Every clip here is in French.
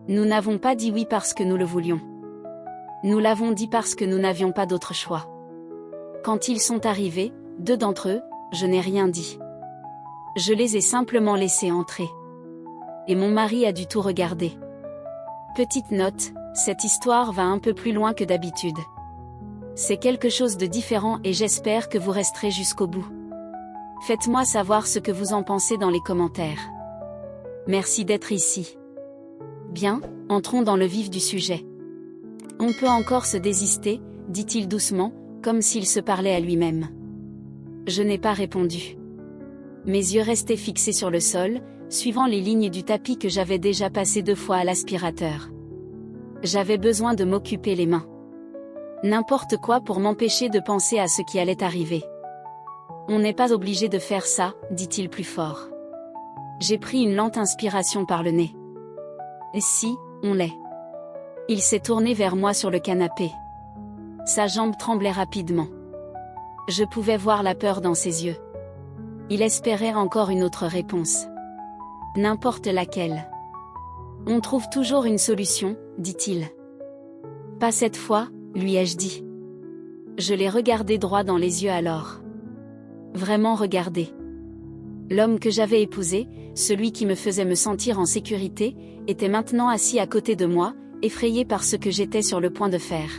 Nous n'avons pas dit oui parce que nous le voulions. Nous l'avons dit parce que nous n'avions pas d'autre choix. Quand ils sont arrivés, 2 d'entre eux, je n'ai rien dit. Je les ai simplement laissés entrer. Et mon mari a dû tout regarder. Petite note, cette histoire va un peu plus loin que d'habitude. C'est quelque chose de différent et j'espère que vous resterez jusqu'au bout. Faites-moi savoir ce que vous en pensez dans les commentaires. Merci d'être ici. Bien, entrons dans le vif du sujet. On peut encore se désister, dit-il doucement, comme s'il se parlait à lui-même. Je n'ai pas répondu. Mes yeux restaient fixés sur le sol, suivant les lignes du tapis que j'avais déjà passé 2 fois à l'aspirateur. J'avais besoin de m'occuper les mains. N'importe quoi pour m'empêcher de penser à ce qui allait arriver. On n'est pas obligé de faire ça, dit-il plus fort. J'ai pris une lente inspiration par le nez. Et si, on l'est. Il s'est tourné vers moi sur le canapé. Sa jambe tremblait rapidement. Je pouvais voir la peur dans ses yeux. Il espérait encore une autre réponse. N'importe laquelle. On trouve toujours une solution, dit-il. Pas cette fois, lui ai-je dit. Je l'ai regardé droit dans les yeux alors. Vraiment regardé. L'homme que j'avais épousé, celui qui me faisait me sentir en sécurité, était maintenant assis à côté de moi, effrayé par ce que j'étais sur le point de faire.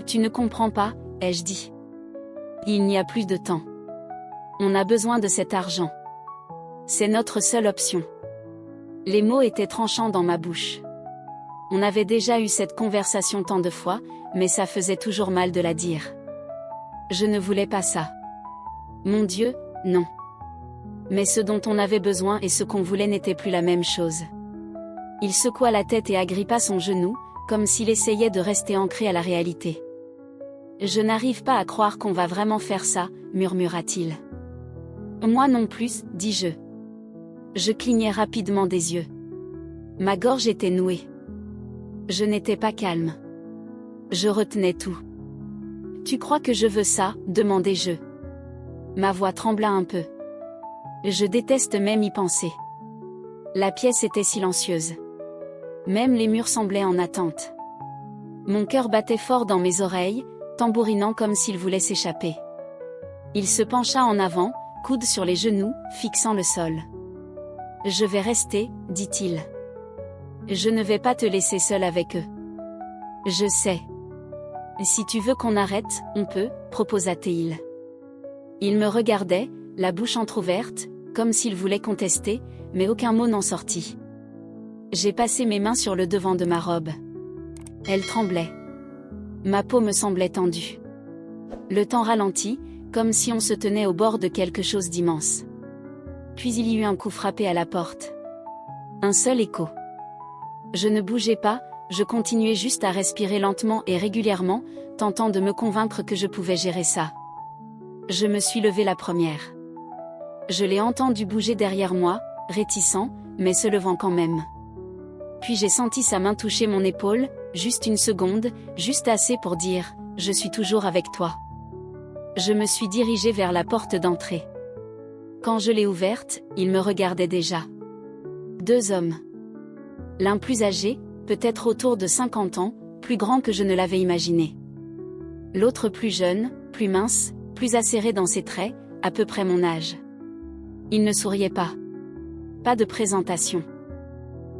Tu ne comprends pas, ai-je dit. Il n'y a plus de temps. On a besoin de cet argent. C'est notre seule option. Les mots étaient tranchants dans ma bouche. On avait déjà eu cette conversation tant de fois, mais ça faisait toujours mal de la dire. Je ne voulais pas ça. Mon Dieu, non. Mais ce dont on avait besoin et ce qu'on voulait n'était plus la même chose. Il secoua la tête et agrippa son genou, comme s'il essayait de rester ancré à la réalité. Je n'arrive pas à croire qu'on va vraiment faire ça, murmura-t-il. Moi non plus, dis-je. Je clignai rapidement des yeux. Ma gorge était nouée. Je n'étais pas calme. Je retenais tout. Tu crois que je veux ça, demandai-je. Ma voix trembla un peu. Je déteste même y penser. La pièce était silencieuse. Même les murs semblaient en attente. Mon cœur battait fort dans mes oreilles, tambourinant comme s'il voulait s'échapper. Il se pencha en avant, coude sur les genoux, fixant le sol. Je vais rester, dit-il. Je ne vais pas te laisser seul avec eux. Je sais. Si tu veux qu'on arrête, on peut, proposa-t-il. Il me regardait, la bouche entr'ouverte, comme s'il voulait contester, mais aucun mot n'en sortit. J'ai passé mes mains sur le devant de ma robe. Elle tremblait. Ma peau me semblait tendue. Le temps ralentit, comme si on se tenait au bord de quelque chose d'immense. Puis il y eut un coup frappé à la porte. Un seul écho. Je ne bougeais pas, je continuais juste à respirer lentement et régulièrement, tentant de me convaincre que je pouvais gérer ça. Je me suis levée la première. Je l'ai entendu bouger derrière moi, réticent, mais se levant quand même. Puis j'ai senti sa main toucher mon épaule, juste une seconde, juste assez pour dire « Je suis toujours avec toi ». Je me suis dirigée vers la porte d'entrée. Quand je l'ai ouverte, il me regardait déjà. 2 hommes. L'un plus âgé, peut-être autour de 50 ans, plus grand que je ne l'avais imaginé. L'autre plus jeune, plus mince, plus acéré dans ses traits, à peu près mon âge. Il ne souriait pas. Pas de présentation.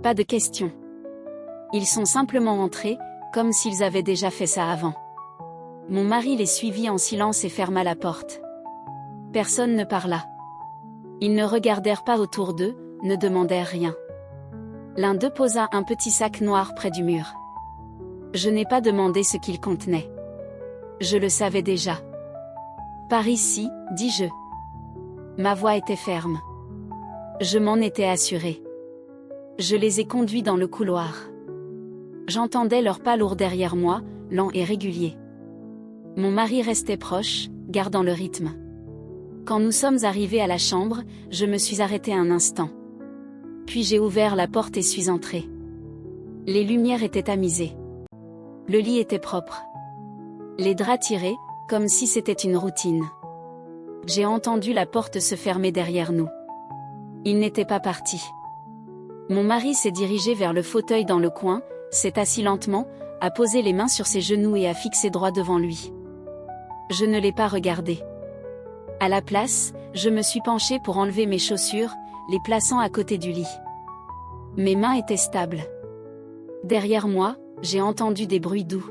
Pas de questions. Ils sont simplement entrés, comme s'ils avaient déjà fait ça avant. Mon mari les suivit en silence et ferma la porte. Personne ne parla. Ils ne regardèrent pas autour d'eux, ne demandèrent rien. L'un d'eux posa un petit sac noir près du mur. Je n'ai pas demandé ce qu'il contenait. Je le savais déjà. Par ici, dis-je. Ma voix était ferme. Je m'en étais assurée. Je les ai conduits dans le couloir. J'entendais leurs pas lourds derrière moi, lents et réguliers. Mon mari restait proche, gardant le rythme. Quand nous sommes arrivés à la chambre, je me suis arrêtée un instant. Puis j'ai ouvert la porte et suis entrée. Les lumières étaient tamisées. Le lit était propre. Les draps tirés, comme si c'était une routine. J'ai entendu la porte se fermer derrière nous. Ils n'étaient pas partis. Mon mari s'est dirigé vers le fauteuil dans le coin, s'est assis lentement, a posé les mains sur ses genoux et a fixé droit devant lui. Je ne l'ai pas regardé. À la place, je me suis penchée pour enlever mes chaussures, les plaçant à côté du lit. Mes mains étaient stables. Derrière moi, j'ai entendu des bruits doux.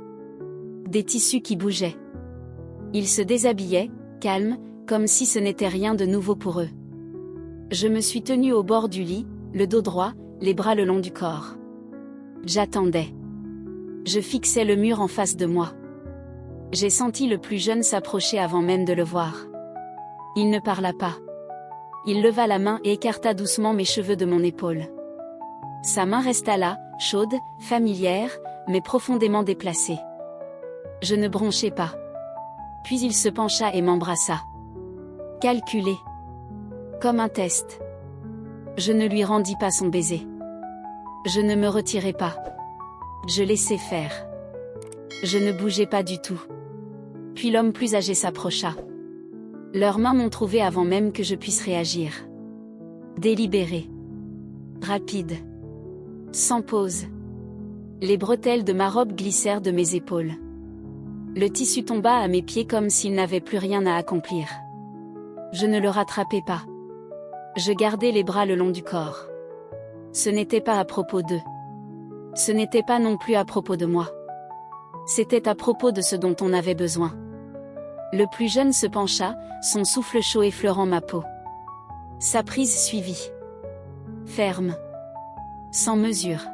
Des tissus qui bougeaient. Ils se déshabillaient, calmes, comme si ce n'était rien de nouveau pour eux. Je me suis tenue au bord du lit, le dos droit, les bras le long du corps. J'attendais. Je fixais le mur en face de moi. J'ai senti le plus jeune s'approcher avant même de le voir. Il ne parla pas. Il leva la main et écarta doucement mes cheveux de mon épaule. Sa main resta là, chaude, familière, mais profondément déplacée. Je ne bronchai pas. Puis il se pencha et m'embrassa. Calculé. Comme un test. Je ne lui rendis pas son baiser. Je ne me retirai pas. Je laissai faire. Je ne bougeais pas du tout. Puis l'homme plus âgé s'approcha. Leurs mains m'ont trouvé avant même que je puisse réagir. Délibéré. Rapide. Sans pause. Les bretelles de ma robe glissèrent de mes épaules. Le tissu tomba à mes pieds comme s'il n'avait plus rien à accomplir. Je ne le rattrapais pas. Je gardais les bras le long du corps. Ce n'était pas à propos d'eux. Ce n'était pas non plus à propos de moi. C'était à propos de ce dont on avait besoin. Le plus jeune se pencha, son souffle chaud effleurant ma peau. Sa prise suivit. Ferme. Sans mesure.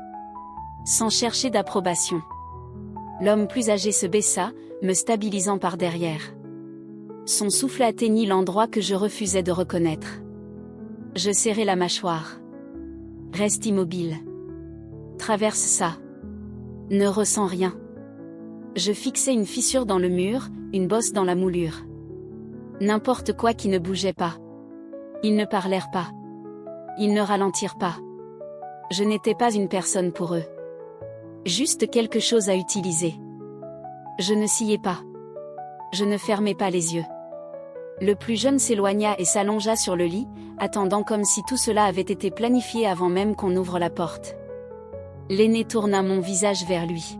Sans chercher d'approbation. L'homme plus âgé se baissa, me stabilisant par derrière. Son souffle atteignit l'endroit que je refusais de reconnaître. Je serrai la mâchoire. Reste immobile. Traverse ça. Ne ressens rien. Je fixais une fissure dans le mur, une bosse dans la moulure. N'importe quoi qui ne bougeait pas. Ils ne parlèrent pas. Ils ne ralentirent pas. Je n'étais pas une personne pour eux. Juste quelque chose à utiliser. Je ne sciais pas. Je ne fermais pas les yeux. Le plus jeune s'éloigna et s'allongea sur le lit, attendant comme si tout cela avait été planifié avant même qu'on ouvre la porte. L'aîné tourna mon visage vers lui.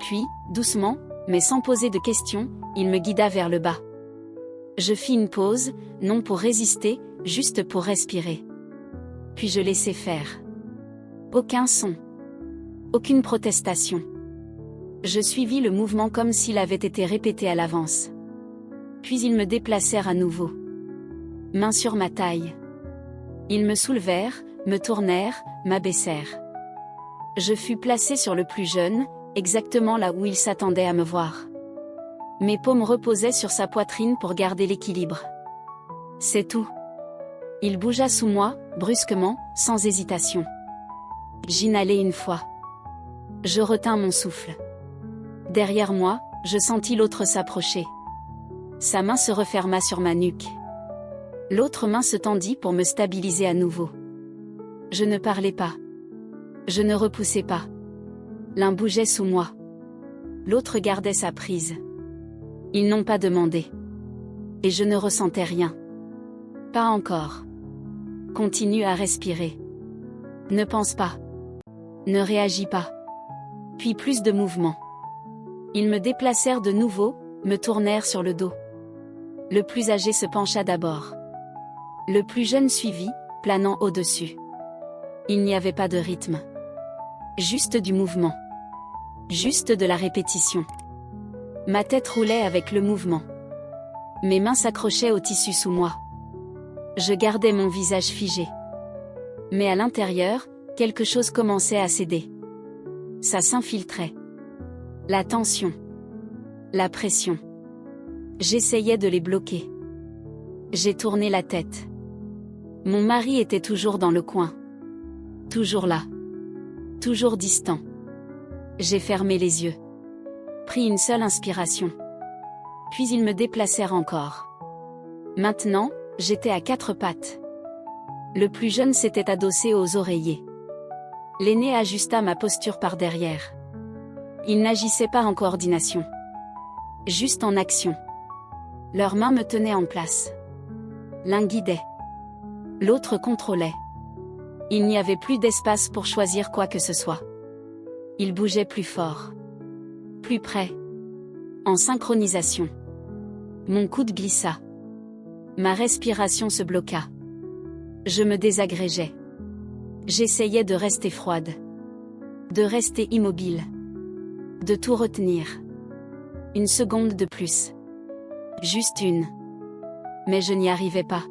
Puis, doucement, mais sans poser de questions, il me guida vers le bas. Je fis une pause, non pour résister, juste pour respirer. Puis je laissai faire. Aucun son. Aucune protestation. Je suivis le mouvement comme s'il avait été répété à l'avance. Puis ils me déplacèrent à nouveau. Main sur ma taille. Ils me soulevèrent, me tournèrent, m'abaissèrent. Je fus placé sur le plus jeune, exactement là où il s'attendait à me voir. Mes paumes reposaient sur sa poitrine pour garder l'équilibre. C'est tout. Il bougea sous moi, brusquement, sans hésitation. J'inhalai une fois. Je retins mon souffle. Derrière moi, je sentis l'autre s'approcher. Sa main se referma sur ma nuque. L'autre main se tendit pour me stabiliser à nouveau. Je ne parlais pas. Je ne repoussais pas. L'un bougeait sous moi. L'autre gardait sa prise. Ils n'ont pas demandé. Et je ne ressentais rien. Pas encore. Continue à respirer. Ne pense pas. Ne réagis pas. Puis plus de mouvement. Ils me déplacèrent de nouveau, me tournèrent sur le dos. Le plus âgé se pencha d'abord. Le plus jeune suivit, planant au-dessus. Il n'y avait pas de rythme. Juste du mouvement. Juste de la répétition. Ma tête roulait avec le mouvement. Mes mains s'accrochaient au tissu sous moi. Je gardais mon visage figé. Mais à l'intérieur, quelque chose commençait à céder. Ça s'infiltrait. La tension. La pression. J'essayais de les bloquer. J'ai tourné la tête. Mon mari était toujours dans le coin. Toujours là. Toujours distant. J'ai fermé les yeux. Pris une seule inspiration. Puis ils me déplacèrent encore. Maintenant, j'étais à quatre pattes. Le plus jeune s'était adossé aux oreillers. L'aîné ajusta ma posture par derrière. Il n'agissait pas en coordination. Juste en action. Leurs mains me tenaient en place. L'un guidait. L'autre contrôlait. Il n'y avait plus d'espace pour choisir quoi que ce soit. Il bougeait plus fort. Plus près. En synchronisation. Mon coude glissa. Ma respiration se bloqua. Je me désagrégeais. J'essayais de rester froide. De rester immobile. De tout retenir. Une seconde de plus. Juste une. Mais je n'y arrivais pas.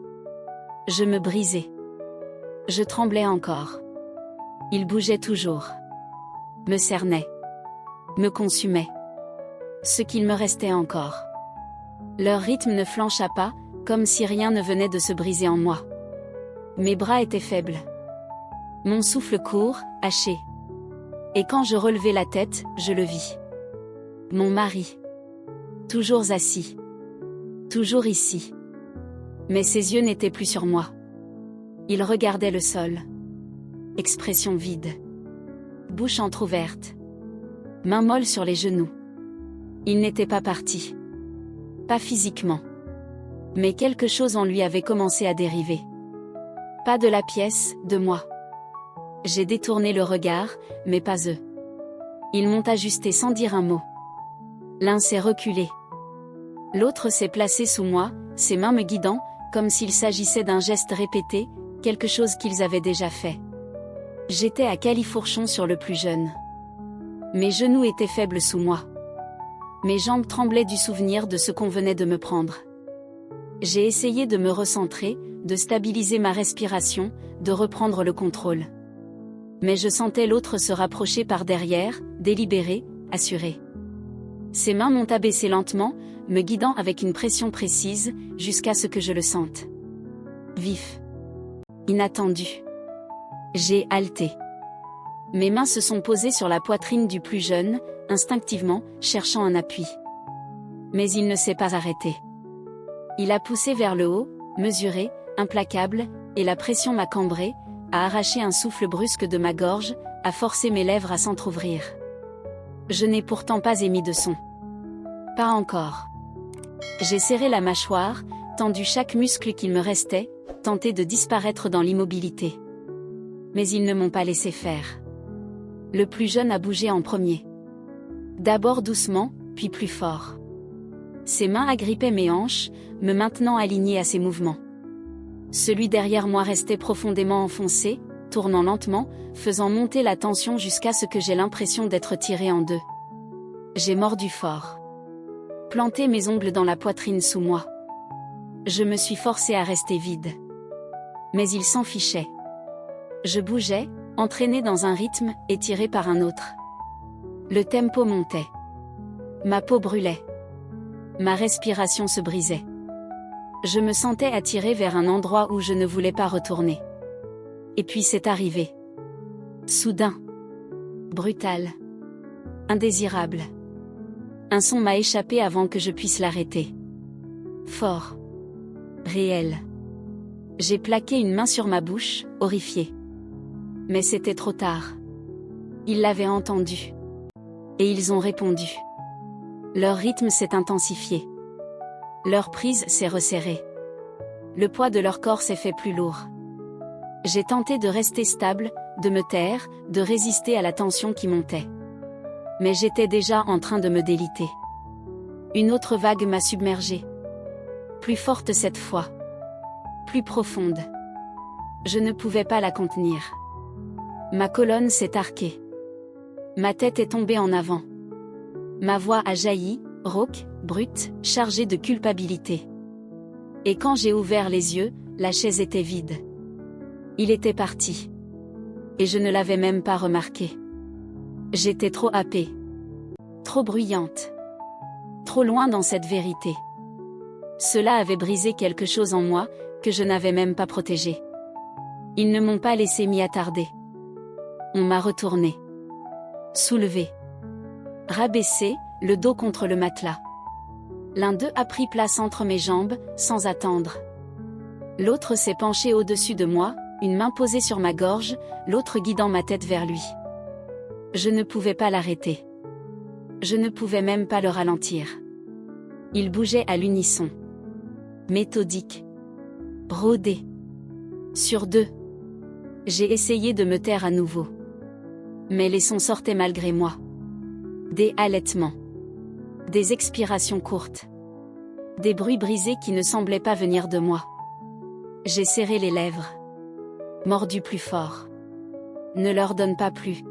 Je me brisais. Je tremblais encore. Il bougeait toujours. Me cernait. Me consumait. Ce qu'il me restait encore. Leur rythme ne flancha pas, comme si rien ne venait de se briser en moi. Mes bras étaient faibles. Mon souffle court, haché. Et quand je relevai la tête, je le vis. Mon mari. Toujours assis. Toujours ici. Mais ses yeux n'étaient plus sur moi. Il regardait le sol. Expression vide. Bouche entr'ouverte. Main molle sur les genoux. Il n'était pas parti. Pas physiquement. Mais quelque chose en lui avait commencé à dériver. Pas de la pièce, de moi. J'ai détourné le regard, mais pas eux. Ils m'ont ajusté sans dire un mot. L'un s'est reculé. L'autre s'est placé sous moi, ses mains me guidant, comme s'il s'agissait d'un geste répété, quelque chose qu'ils avaient déjà fait. J'étais à califourchon sur le plus jeune. Mes genoux étaient faibles sous moi. Mes jambes tremblaient du souvenir de ce qu'on venait de me prendre. J'ai essayé de me recentrer, de stabiliser ma respiration, de reprendre le contrôle. Mais je sentais l'autre se rapprocher par derrière, délibéré, assuré. Ses mains m'ont abaissé lentement, me guidant avec une pression précise, jusqu'à ce que je le sente. Vif. Inattendu. J'ai halté. Mes mains se sont posées sur la poitrine du plus jeune, instinctivement, cherchant un appui. Mais il ne s'est pas arrêté. Il a poussé vers le haut, mesuré, implacable, et la pression m'a cambré, a arraché un souffle brusque de ma gorge, a forcé mes lèvres à s'entr'ouvrir. Je n'ai pourtant pas émis de son. Pas encore. J'ai serré la mâchoire, tendu chaque muscle qu'il me restait, tenté de disparaître dans l'immobilité. Mais ils ne m'ont pas laissé faire. Le plus jeune a bougé en premier. D'abord doucement, puis plus fort. Ses mains agrippaient mes hanches, me maintenant aligné à ses mouvements. Celui derrière moi restait profondément enfoncé, tournant lentement, faisant monter la tension jusqu'à ce que j'ai l'impression d'être tiré en deux. J'ai mordu fort. Planté mes ongles dans la poitrine sous moi. Je me suis forcé à rester vide. Mais il s'en fichait. Je bougeais, entraîné dans un rythme, et tiré par un autre. Le tempo montait. Ma peau brûlait. Ma respiration se brisait. Je me sentais attiré vers un endroit où je ne voulais pas retourner. Et puis c'est arrivé. Soudain. Brutal. Indésirable. Un son m'a échappé avant que je puisse l'arrêter. Fort. Réel. J'ai plaqué une main sur ma bouche, horrifié. Mais c'était trop tard. Ils l'avaient entendu. Et ils ont répondu. Leur rythme s'est intensifié. Leur prise s'est resserrée. Le poids de leur corps s'est fait plus lourd. J'ai tenté de rester stable, de me taire, de résister à la tension qui montait. Mais j'étais déjà en train de me déliter. Une autre vague m'a submergée. Plus forte cette fois. Plus profonde. Je ne pouvais pas la contenir. Ma colonne s'est arquée. Ma tête est tombée en avant. Ma voix a jailli, rauque, brute, chargée de culpabilité. Et quand j'ai ouvert les yeux, la chaise était vide. Il était parti. Et je ne l'avais même pas remarqué. J'étais trop happée. Trop bruyante. Trop loin dans cette vérité. Cela avait brisé quelque chose en moi, que je n'avais même pas protégé. Ils ne m'ont pas laissé m'y attarder. On m'a retourné. Soulevé. Rabaissé, le dos contre le matelas. L'un d'eux a pris place entre mes jambes, sans attendre. L'autre s'est penché au-dessus de moi, une main posée sur ma gorge, l'autre guidant ma tête vers lui. Je ne pouvais pas l'arrêter. Je ne pouvais même pas le ralentir. Ils bougeaient à l'unisson. Méthodique. Rodé. Sur deux. J'ai essayé de me taire à nouveau. Mais les sons sortaient malgré moi. Des halètements. Des expirations courtes. Des bruits brisés qui ne semblaient pas venir de moi. J'ai serré les lèvres. Mordu plus fort. Ne leur donne pas plus.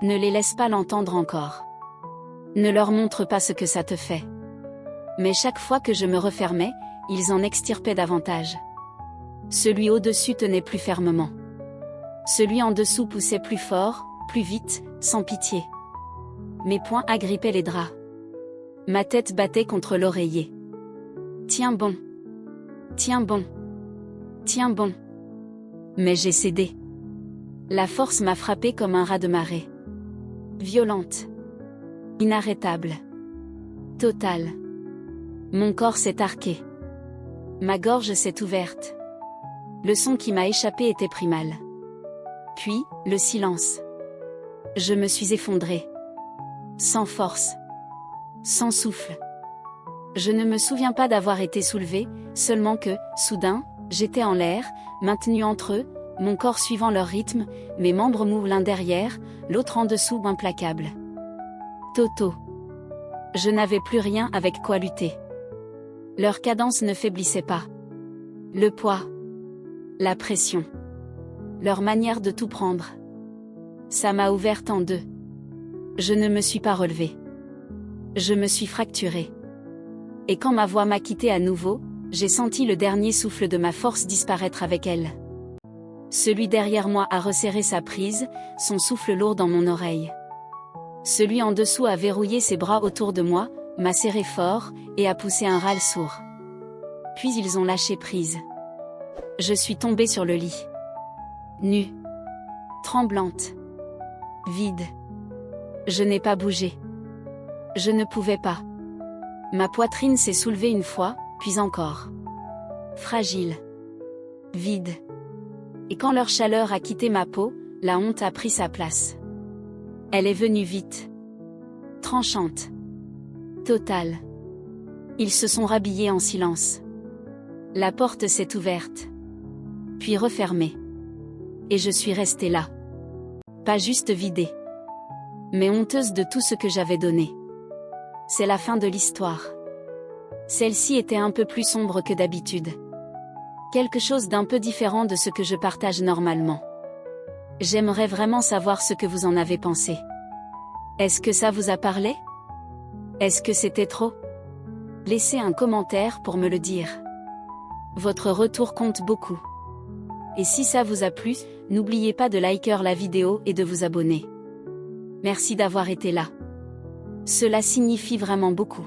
Ne les laisse pas l'entendre encore. Ne leur montre pas ce que ça te fait. Mais chaque fois que je me refermais, ils en extirpaient davantage. Celui au-dessus tenait plus fermement. Celui en dessous poussait plus fort, plus vite, sans pitié. Mes poings agrippaient les draps. Ma tête battait contre l'oreiller. Tiens bon. Tiens bon. Tiens bon. Mais j'ai cédé. La force m'a frappé comme un raz de marée. Violente. Inarrêtable. Totale. Mon corps s'est arqué. Ma gorge s'est ouverte. Le son qui m'a échappé était primal. Puis, le silence. Je me suis effondrée. Sans force. Sans souffle. Je ne me souviens pas d'avoir été soulevée, seulement que, soudain, j'étais en l'air, maintenue entre eux, mon corps suivant leur rythme, mes membres mous l'un derrière, l'autre en dessous implacable. Toto. Je n'avais plus rien avec quoi lutter. Leur cadence ne faiblissait pas. Le poids. La pression. Leur manière de tout prendre. Ça m'a ouverte en deux. Je ne me suis pas relevée. Je me suis fracturée. Et quand ma voix m'a quittée à nouveau, j'ai senti le dernier souffle de ma force disparaître avec elle. Celui derrière moi a resserré sa prise, son souffle lourd dans mon oreille. Celui en dessous a verrouillé ses bras autour de moi, m'a serré fort, et a poussé un râle sourd. Puis ils ont lâché prise. Je suis tombée sur le lit. Nue. Tremblante. Vide. Je n'ai pas bougé. Je ne pouvais pas. Ma poitrine s'est soulevée une fois, puis encore. Fragile. Vide. Et quand leur chaleur a quitté ma peau, la honte a pris sa place. Elle est venue vite. Tranchante. Totale. Ils se sont rhabillés en silence. La porte s'est ouverte. Puis refermée. Et je suis restée là. Pas juste vidée. Mais honteuse de tout ce que j'avais donné. C'est la fin de l'histoire. Celle-ci était un peu plus sombre que d'habitude. Quelque chose d'un peu différent de ce que je partage normalement. J'aimerais vraiment savoir ce que vous en avez pensé. Est-ce que ça vous a parlé? Est-ce que c'était trop? Laissez un commentaire pour me le dire. Votre retour compte beaucoup. Et si ça vous a plu, n'oubliez pas de liker la vidéo et de vous abonner. Merci d'avoir été là. Cela signifie vraiment beaucoup.